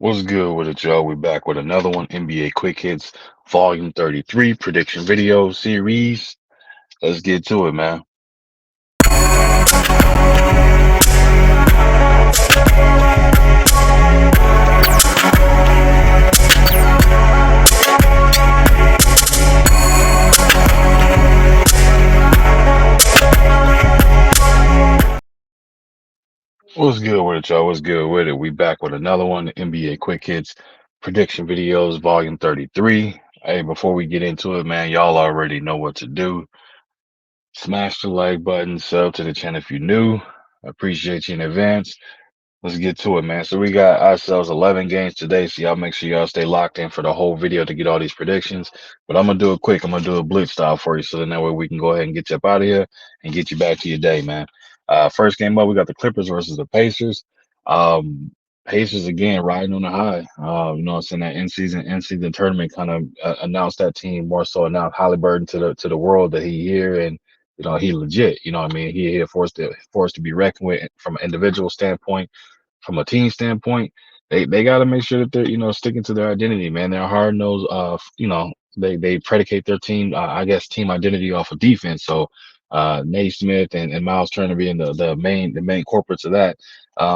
What's good with it, y'all? We're back with another one, NBA Quick Hits, Volume 33, prediction video series. Let's get to it, man. What's good with it, y'all? What's good with it? We back with another one, NBA Quick Hits, prediction videos, Volume 33. Hey, before we get into it, man, y'all already know what to do. Smash the like button, sub to the channel if you're new. I appreciate you in advance. Let's get to it, man. So we got ourselves 11 games today, so y'all make sure y'all stay locked in for the whole video to get all these predictions. But I'm gonna do it quick. I'm gonna do a blitz style for you, so then that way we can go ahead and get you up out of here and get you back to your day, man. First game up, we got the Clippers versus the Pacers. Um, Pacers again riding on the high. You know, it's in that in season tournament kind of announced that team more so announced Halliburton to the world that he here and he legit. You know what I mean? He here forced to be reckoned with from an individual standpoint from a team standpoint, they got to make sure that they're sticking to their identity, man. They're hard nosed. They predicate their team, I guess, team identity off of defense. So Nate Smith and Miles Turner being the main corporates of that.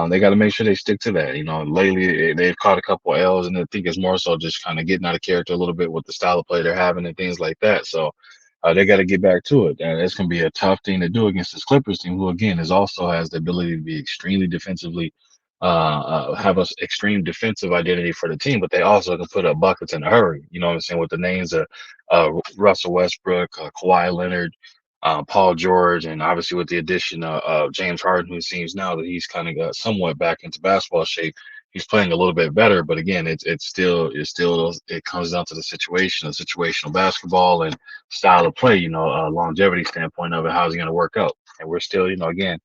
They got to make sure they stick to that. You know, lately they've caught a couple of L's, and I think it's more so just kind of getting out of character a little bit with the style of play they're having and things like that. So they got to get back to it. And it's going to be a tough thing to do against this Clippers team, who again is also has the ability to be extremely defensively have a extreme defensive identity for the team, but they also can put up buckets in a hurry. You know what I'm saying? With the names of Russell Westbrook, Kawhi Leonard, Paul George, and obviously with the addition of James Harden, who seems now that he's kind of got somewhat back into basketball shape. He's playing a little bit better, but again, it's still it comes down to the situation, the situational basketball and style of play. Longevity standpoint of it, how's it going to work out? And we're still, again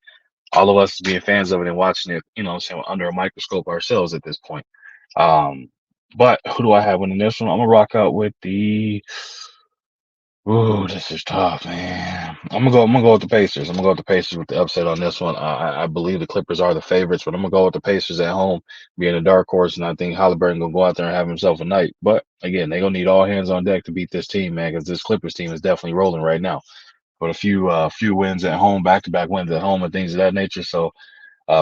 all of us being fans of it and watching it, saying under a microscope ourselves at this point. Um, but who do I have winning this one? I'm gonna rock out with the. Ooh, this is tough, man. I'm gonna go with the Pacers. I'm gonna go with the Pacers with the upset on this one. I believe the Clippers are the favorites, but I'm gonna go with the Pacers at home, being a dark horse, and I think Halliburton gonna go out there and have himself a night. But again, they gonna need all hands on deck to beat this team, man, because this Clippers team is definitely rolling right now. But a few wins at home, back-to-back wins at home, and things of that nature. So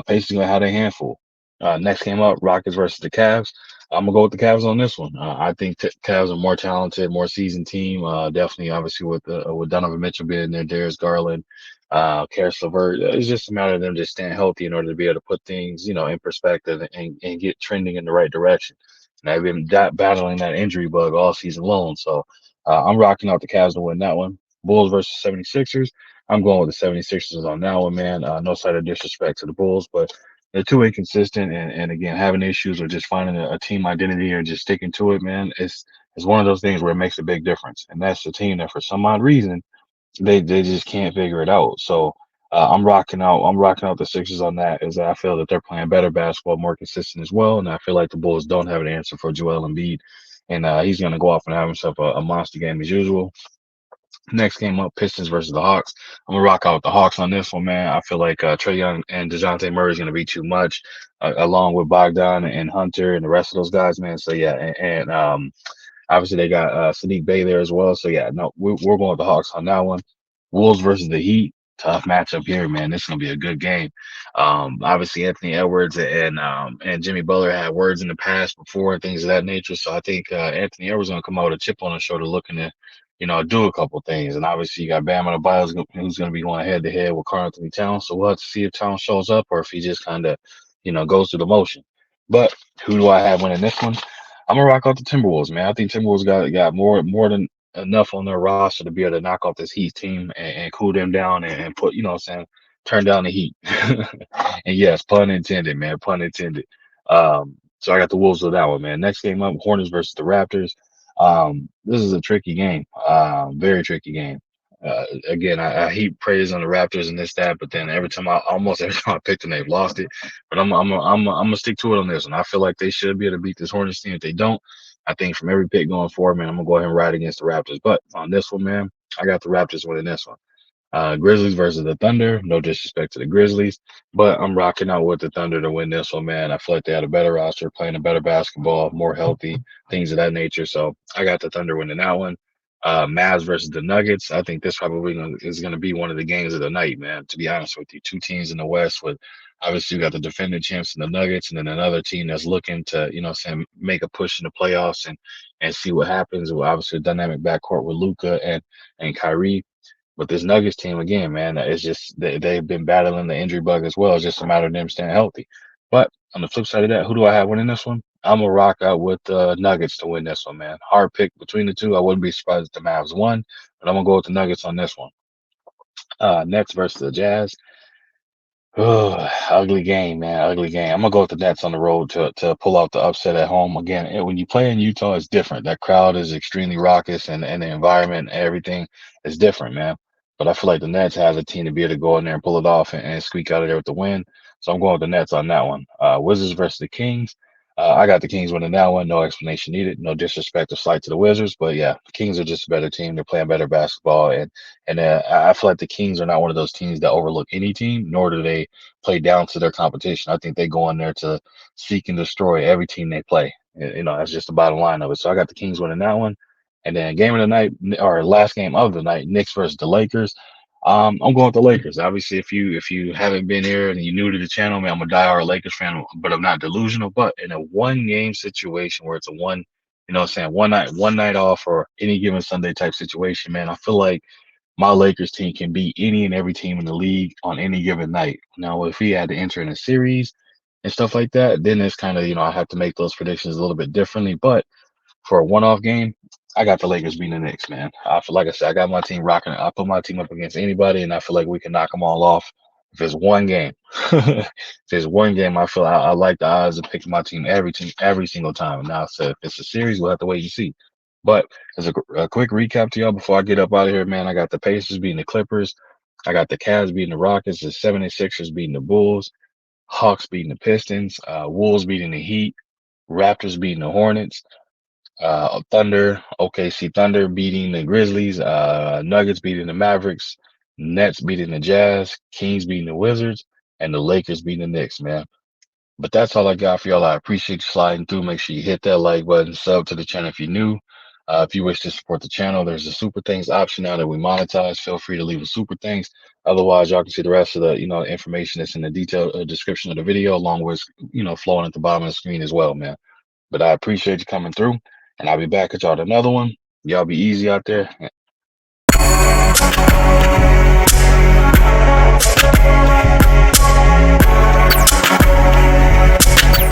Pacers gonna have a handful. Next game up, Rockets versus the Cavs. I'm gonna go with the Cavs on this one. I think Cavs are more talented, more seasoned team. Definitely, obviously, with Donovan Mitchell being there, Darius Garland, Karis LeVert. It's just a matter of them just staying healthy in order to be able to put things, in perspective and get trending in the right direction. And I've been battling that injury bug all season long, so I'm rocking out the Cavs to win that one. Bulls versus 76ers. I'm going with the 76ers on that one, man. No side of disrespect to the Bulls, but they're too inconsistent and again having issues or just finding a team identity or just sticking to it, man. It's one of those things where it makes a big difference. And that's the team that for some odd reason they just can't figure it out. So I'm rocking out the Sixers on that as I feel that they're playing better basketball, more consistent as well. And I feel like the Bulls don't have an answer for Joel Embiid. And he's gonna go off and have himself a monster game as usual. Next game up, Pistons versus the Hawks. I'm gonna rock out with the Hawks on this one, man. I feel like Trey Young and Dejounte Murray is gonna be too much, along with Bogdan and Hunter and the rest of those guys, man. So yeah, and obviously they got Sadiq Bey there as well. So yeah, no, we're going with the Hawks on that one. Wolves versus the Heat. Tough matchup here, man. This is gonna be a good game. Obviously Anthony Edwards and Jimmy Butler had words in the past before and things of that nature. So I think Anthony Edwards gonna come out with a chip on his shoulder, looking to, do a couple things. And obviously you got Bam Adebayo who's gonna be going head to head with Karl Anthony Towns. So we'll have to see if Towns shows up or if he just kind of, goes through the motion. But who do I have winning this one? I'm gonna rock out the Timberwolves, man. I think Timberwolves got more than enough on their roster to be able to knock off this Heat team and cool them down and put, what I'm saying, turn down the heat. And yes, pun intended, man, pun intended. So I got the Wolves with that one, man. Next game up, Hornets versus the Raptors. This is a tricky game, very tricky game. Again, I heap praise on the Raptors and this that, but then almost every time I picked them, they've lost it. But I'm gonna stick to it on this one. I feel like they should be able to beat this Hornets team. If they don't, I think from every pick going forward, man, I'm gonna go ahead and ride against the Raptors. But on this one, man, I got the Raptors winning this one. Grizzlies versus the Thunder. No disrespect to the Grizzlies, but I'm rocking out with the Thunder to win this one, man. I feel like they had a better roster, playing a better basketball, more healthy, things of that nature. So I got the Thunder winning that one. Mavs versus the Nuggets. I think this probably is going to be one of the games of the night, man. To be honest with you, two teams in the West with obviously you got the defending champs in the Nuggets, and then another team that's looking to, saying make a push in the playoffs and see what happens. Well, obviously a dynamic backcourt with Luca and Kyrie. But this Nuggets team again, man, it's just they've been battling the injury bug as well. It's just a matter of them staying healthy. But on the flip side of that, who do I have winning this one? I'm gonna rock out with the Nuggets to win this one, man. Hard pick between the two. I wouldn't be surprised if the Mavs won, but I'm gonna go with the Nuggets on this one. Nets versus the Jazz. Oh, ugly game, man. Ugly game. I'm gonna go with the Nets on the road to pull out the upset at home. Again, when you play in Utah, it's different. That crowd is extremely raucous and the environment and everything is different, man. But I feel like the Nets has a team to be able to go in there and pull it off and squeak out of there with the win. So I'm going with the Nets on that one. Wizards versus the Kings. I got the Kings winning that one. No explanation needed. No disrespect or slight to the Wizards, but yeah, the Kings are just a better team. They're playing better basketball, and I feel like the Kings are not one of those teams that overlook any team, nor do they play down to their competition. I think they go in there to seek and destroy every team they play. That's just the bottom line of it. So I got the Kings winning that one. And then game of the night, or last game of the night, Knicks versus the Lakers. I'm going with the Lakers. Obviously, if you haven't been here and you're new to the channel, man, I'm a diehard Lakers fan, but I'm not delusional. But in a one game situation where it's a one, what I'm saying, one night off or any given Sunday type situation, man, I feel like my Lakers team can beat any and every team in the league on any given night. Now, if we had to enter in a series and stuff like that, then it's kind of, I have to make those predictions a little bit differently. But for a one-off game, I got the Lakers beating the Knicks, man. I feel like I said, I got my team rocking. I put my team up against anybody, and I feel like we can knock them all off. If it's one game, if it's one game, I like the odds of picking my team every single time. Now, so if it's a series, we'll have to wait and see. But as a quick recap to y'all before I get up out of here, man, I got the Pacers beating the Clippers. I got the Cavs beating the Rockets, the 76ers beating the Bulls, Hawks beating the Pistons, Wolves beating the Heat, Raptors beating the Hornets, Thunder, OKC Thunder beating the Grizzlies, Nuggets beating the Mavericks, Nets beating the Jazz, Kings beating the Wizards, and the Lakers beating the Knicks, man. But that's all I got for y'all. I appreciate you sliding through. Make sure you hit that like button, sub to the channel if you're new. If you wish to support the channel, there's a super thanks option now that we monetize. Feel free to leave a super thanks. Otherwise, y'all can see the rest of the information that's in the detailed description of the video, along with flowing at the bottom of the screen as well, man. But I appreciate you coming through, and I'll be back at y'all with another one. Y'all be easy out there.